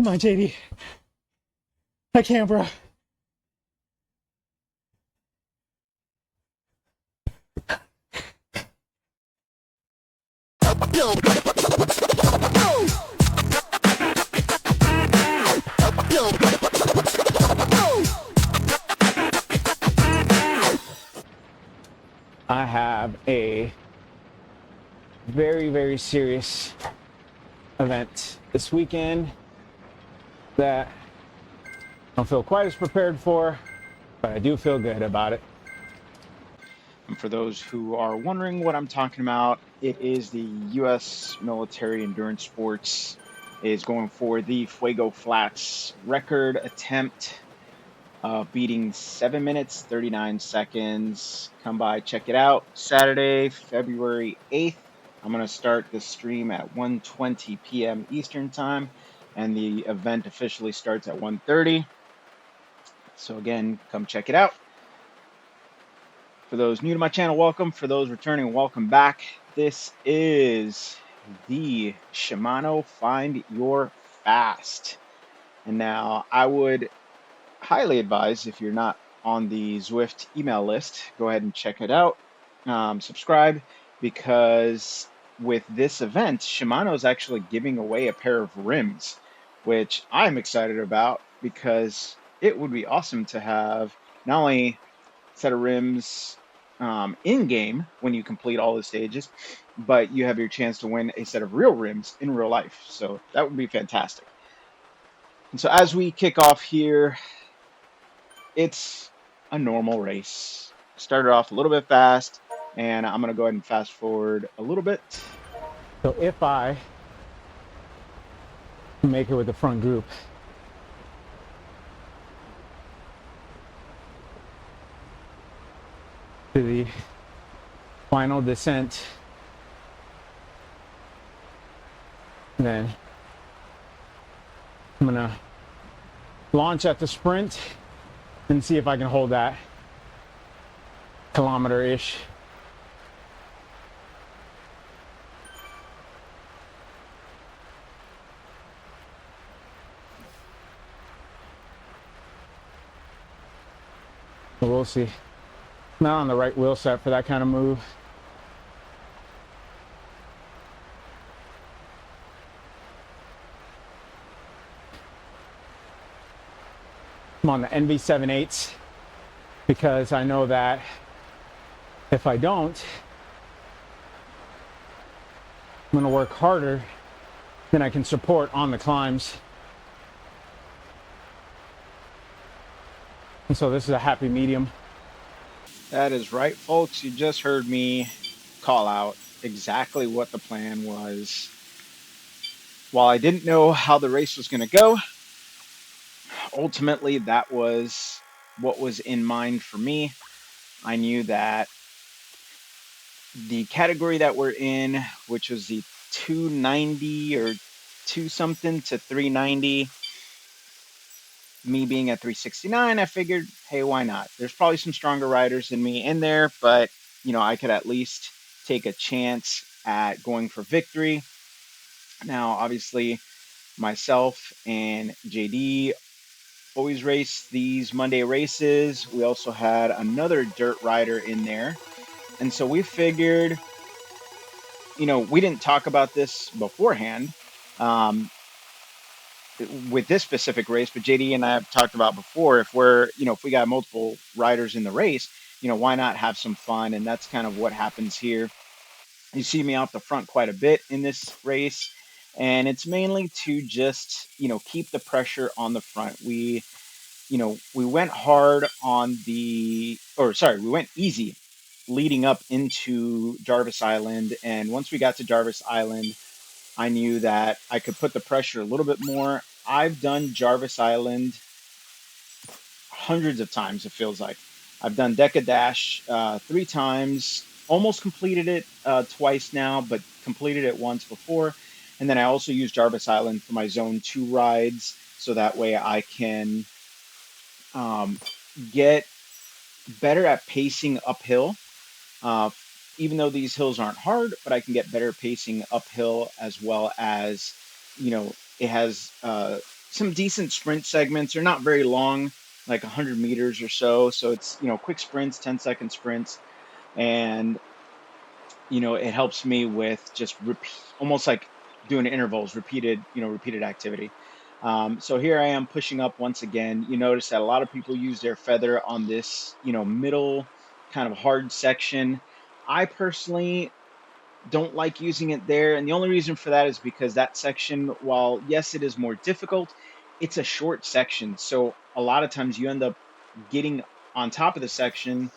Come on, JD. I can't, bro. I have a very, very serious event this weekend that I don't feel quite as prepared for, but I do feel good about it. And for those who are wondering what I'm talking about, it is the U.S. military endurance sports is going for the Fuego Flats record attempt, beating 7 minutes, 39 seconds. Come by, check it out. Saturday, February 8th. I'm going to start the stream at 1:20 p.m. Eastern Time, and the event officially starts at 1:30. So again, come check it out. For those new to my channel, welcome. For those returning, welcome back. This is the Shimano Find Your Fast. And now I would highly advise, if you're not on the Zwift email list, go ahead and check it out. Subscribe, because with this event, Shimano is actually giving away a pair of rims, which I'm excited about because it would be awesome to have not only a set of rims in game when you complete all the stages, but you have your chance to win a set of real rims in real life. So that would be fantastic. And so as we kick off here, it's a normal race. Started off a little bit fast, and I'm going to go ahead and fast forward a little bit. So if I make it with the front group, to the final descent, then I'm gonna launch at the sprint and see if I can hold that kilometer-ish. But we'll see. Not on the right wheel set for that kind of move. I'm on the NV7.8s because I know that if I don't, I'm going to work harder than I can support on the climbs. And so this is a happy medium. That is right, folks. You just heard me call out exactly what the plan was. While I didn't know how the race was going to go, ultimately that was what was in mind for me. I knew that the category that we're in, which was the 290 or 2 something to 390, me being at 369, I figured, hey, why not? There's probably some stronger riders than me in there, but I could at least take a chance at going for victory. Now, obviously, myself and JD always race these Monday races. We also had another dirt rider in there. And so we figured, we didn't talk about this beforehand with this specific race, but JD and I have talked about before, if we got multiple riders in the race, why not have some fun? And that's kind of what happens here. You see me off the front quite a bit in this race, and it's mainly to just, keep the pressure on the front. We went hard on we went easy leading up into Jarvis Island. And once we got to Jarvis Island, I knew that I could put the pressure a little bit more. I've done Jarvis Island hundreds of times, it feels like. I've done Deca Dash 3 times, almost completed it twice now, but completed it once before. And then I also use Jarvis Island for my Zone 2 rides, so that way I can get better at pacing uphill. Uh, Even though these hills aren't hard, but I can get better pacing uphill, as well as, it has some decent sprint segments. They're not very long, like 100 meters or so. So it's, quick sprints, 10-second sprints. And, it helps me with just repeat, almost like doing intervals, repeated activity. So here I am pushing up once again. You notice that a lot of people use their feather on this, middle kind of hard section. I personally don't like using it there. And the only reason for that is because that section, while yes, it is more difficult, it's a short section. So a lot of times you end up getting on top of the section,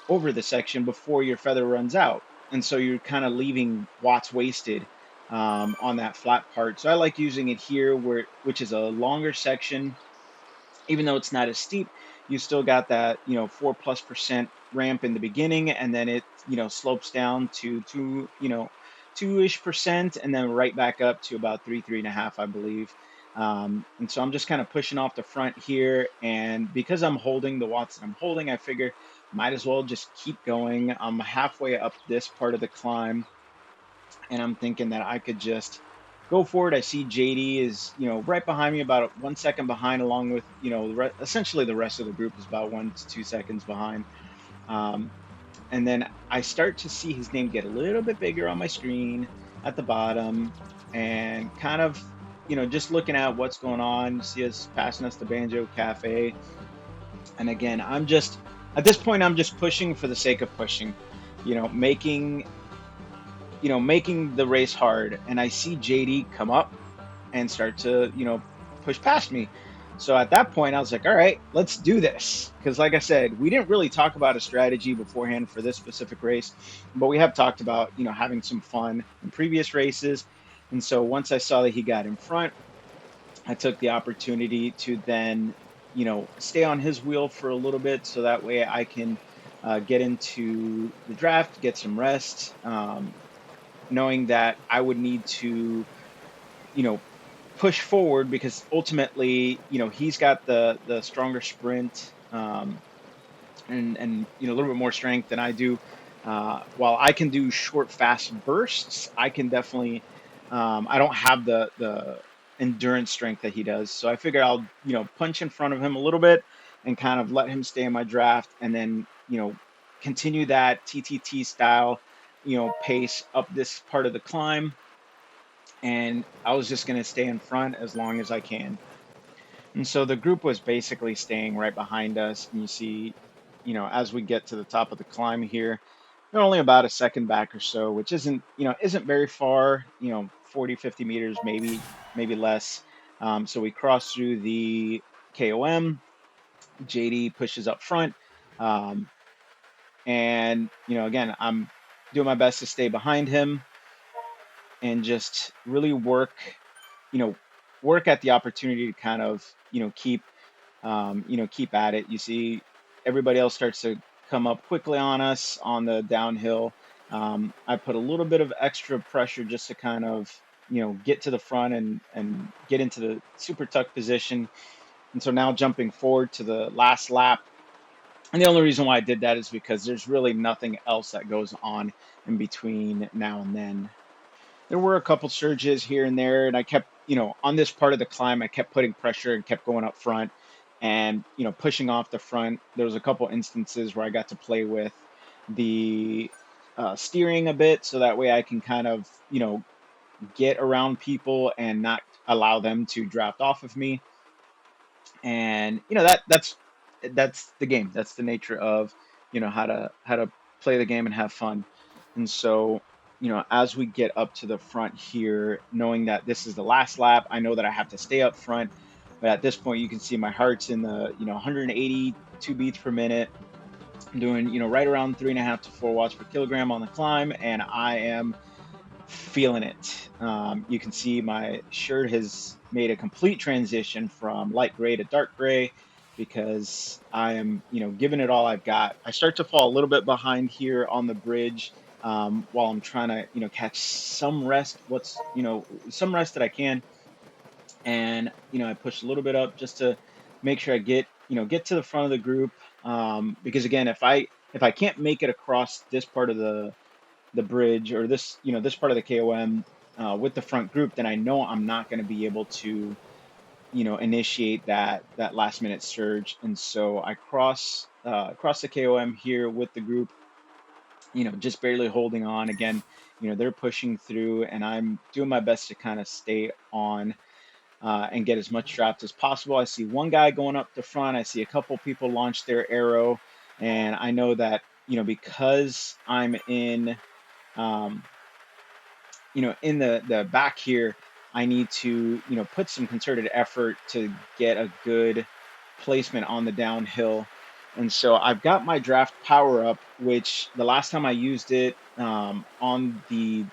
over the section before your feather runs out. And so you're kind of leaving watts wasted on that flat part. So I like using it here, which is a longer section. Even though it's not as steep, you still got that, 4+% ramp in the beginning, and then it, slopes down to 2-ish%, and then right back up to about 3.5, I believe. And so I'm just kind of pushing off the front here, and because I'm holding the watts that I'm holding, I figure might as well just keep going. I'm halfway up this part of the climb, and I'm thinking that I could just go for it. I see JD is, right behind me, about 1 second behind, along with, essentially the rest of the group is about 1 to 2 seconds behind. Um, and then I start to see his name get a little bit bigger on my screen at the bottom, and kind of, just looking at what's going on. You see us passing us the Banjo Cafe. And again, at this point, I'm just pushing for the sake of pushing, you know, making making the race hard. And I see JD come up and start to, push past me. So at that point, I was like, all right, let's do this. Because, like I said, we didn't really talk about a strategy beforehand for this specific race, but we have talked about, having some fun in previous races. And so once I saw that he got in front, I took the opportunity to then, stay on his wheel for a little bit so that way I can get into the draft, get some rest. Knowing that I would need to, you know, push forward because ultimately, he's got the stronger sprint, and a little bit more strength than I do. While I can do short, fast bursts, I can definitely. I don't have the endurance strength that he does, so I figure I'll punch in front of him a little bit and kind of let him stay in my draft, and then continue that TTT style pace up this part of the climb. And I was just going to stay in front as long as I can. And so the group was basically staying right behind us. And you see, as we get to the top of the climb here, they're only about a second back or so, which isn't very far, 40, 50 meters, maybe less. So we cross through the KOM. JD pushes up front. Um, and, again, I'm doing my best to stay behind him and just really you know, work at the opportunity to kind of, keep at it. You see, everybody else starts to come up quickly on us on the downhill. I put a little bit of extra pressure just to kind of, get to the front and get into the super tuck position. And so now jumping forward to the last lap. And the only reason why I did that is because there's really nothing else that goes on in between now and then. There were a couple surges here and there, and I kept, on this part of the climb, I kept putting pressure and kept going up front and, pushing off the front. There was a couple instances where I got to play with the steering a bit, so that way I can kind of, get around people and not allow them to draft off of me. And that's the game. That's the nature of how to play the game and have fun. And so, as we get up to the front here, knowing that this is the last lap, I know that I have to stay up front. But at this point, you can see my heart's in the 182 beats per minute. I'm doing right around 3.5 to 4 watts per kilogram on the climb, and I am feeling it. You can see my shirt has made a complete transition from light gray to dark gray because I am, giving it all I've got. I start to fall a little bit behind here on the bridge while I'm trying to, catch some rest. Some rest that I can, and I push a little bit up just to make sure I get to the front of the group. Because again, if I can't make it across this part of the bridge or this part of the KOM with the front group, then I know I'm not going to be able to initiate that last minute surge. And so I cross the KOM here with the group, just barely holding on. Again, they're pushing through, and I'm doing my best to kind of stay on and get as much draft as possible. I see one guy going up the front. I see a couple people launch their arrow, and I know that because I'm um, in the back here, I need to put some concerted effort to get a good placement on the downhill. And so I've got my draft power up, which the last time I used it on the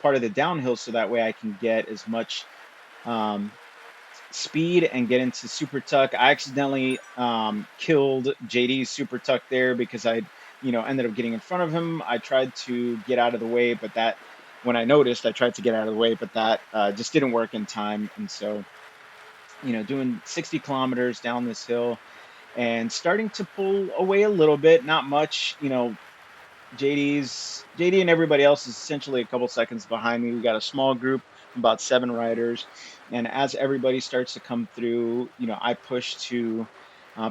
part of the downhill, so that way I can get as much um, speed and get into super tuck. I accidentally killed JD's super tuck there because ended up getting in front of him. I tried to get out of the way, but when I noticed, I tried to get out of the way, but that just didn't work in time. And so, doing 60 kilometers down this hill and starting to pull away a little bit, not much. JD and everybody else is essentially a couple seconds behind me. We got a small group, about 7 riders, and as everybody starts to come through, I push to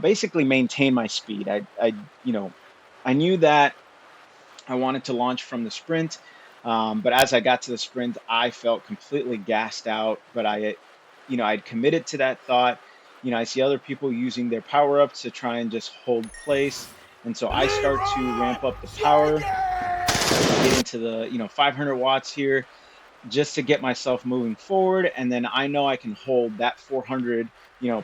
basically maintain my speed. I knew that I wanted to launch from the sprint, but as I got to the sprint, I felt completely gassed out. But I'd committed to that thought. I see other people using their power ups to try and just hold place, and so I start to ramp up the power, get into the 500 watts here just to get myself moving forward. And then I know I can hold that 400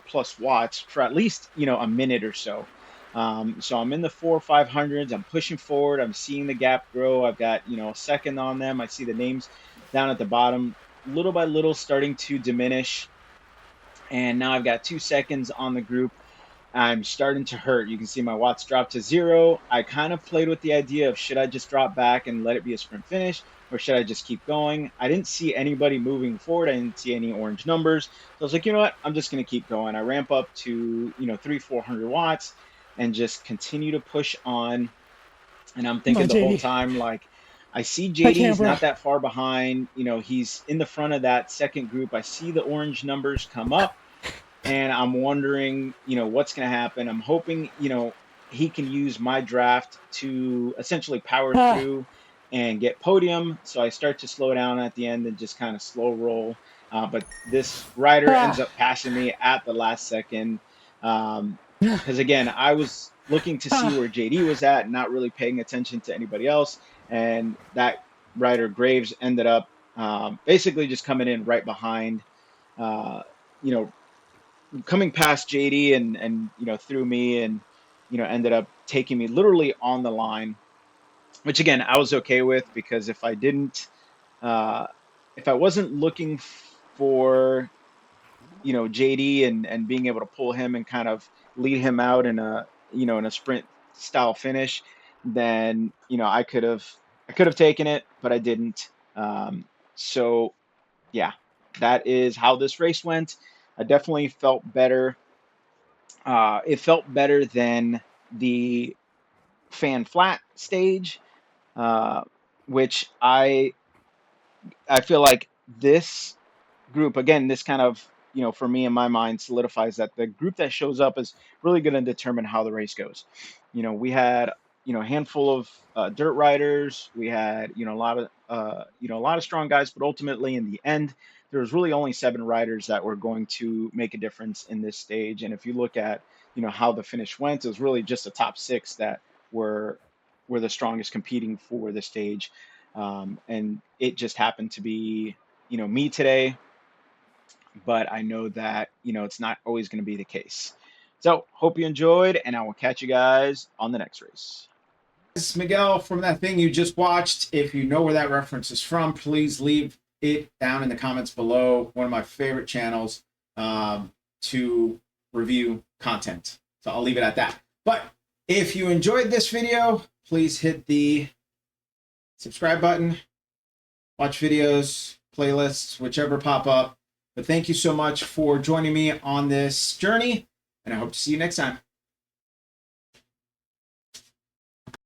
plus watts for at least a minute or so. So I'm in the 4 or 500s, I'm pushing forward, I'm seeing the gap grow. I've got a second on them. I see the names down at the bottom little by little starting to diminish, and now I've got 2 seconds on the group. I'm starting to hurt. You can see my watts drop to 0. I kind of played with the idea of, should I just drop back and let it be a sprint finish, or should I just keep going? I didn't see anybody moving forward. I didn't see any orange numbers. So I was like, you know what? I'm just going to keep going. I ramp up to, 400 watts and just continue to push on. And I'm Come thinking on, the whole JD. time, like, I see I JD, can't, he's bro. not that far behind. He's in the front of that second group. I see the orange numbers come up, and I'm wondering, what's going to happen. I'm hoping, he can use my draft to essentially power Ah, through and get podium. So I start to slow down at the end and just kind of slow roll. But this rider ends ah, up passing me at the last second. ah, Because again, I was looking to see where JD was at, not really paying attention to anybody else. And that rider Graves ended up basically just coming in right behind, uh, you know, coming past JD and through me, and ended up taking me literally on the line, which again I was okay with, because uh if I wasn't looking for JD and being able to pull him and kind of lead him out in a sprint style finish, then I could have taken it, but I didn't. So yeah, that is how this race went. I definitely felt better. It felt better than the fan flat stage, uh, which I feel like this group, again, this kind of, for me in my mind, solidifies that the group that shows up is really going to determine how the race goes. We had a handful of dirt riders. We had a lot of strong guys, but ultimately in the end, there was really only 7 riders that were going to make a difference in this stage. And if you look at how the finish went, it was really just the top 6 that were were the strongest competing for the stage. And it just happened to be me today, but I know that it's not always going to be the case. So hope you enjoyed, and I will catch you guys on the next race. This is Miguel from that thing you just watched. If you know where that reference is from, please leave it down in the comments below. One of my favorite channels to review content. So I'll leave it at that. But if you enjoyed this video, please hit the subscribe button, watch videos, playlists, whichever pop up. But thank you so much for joining me on this journey, and I hope to see you next time.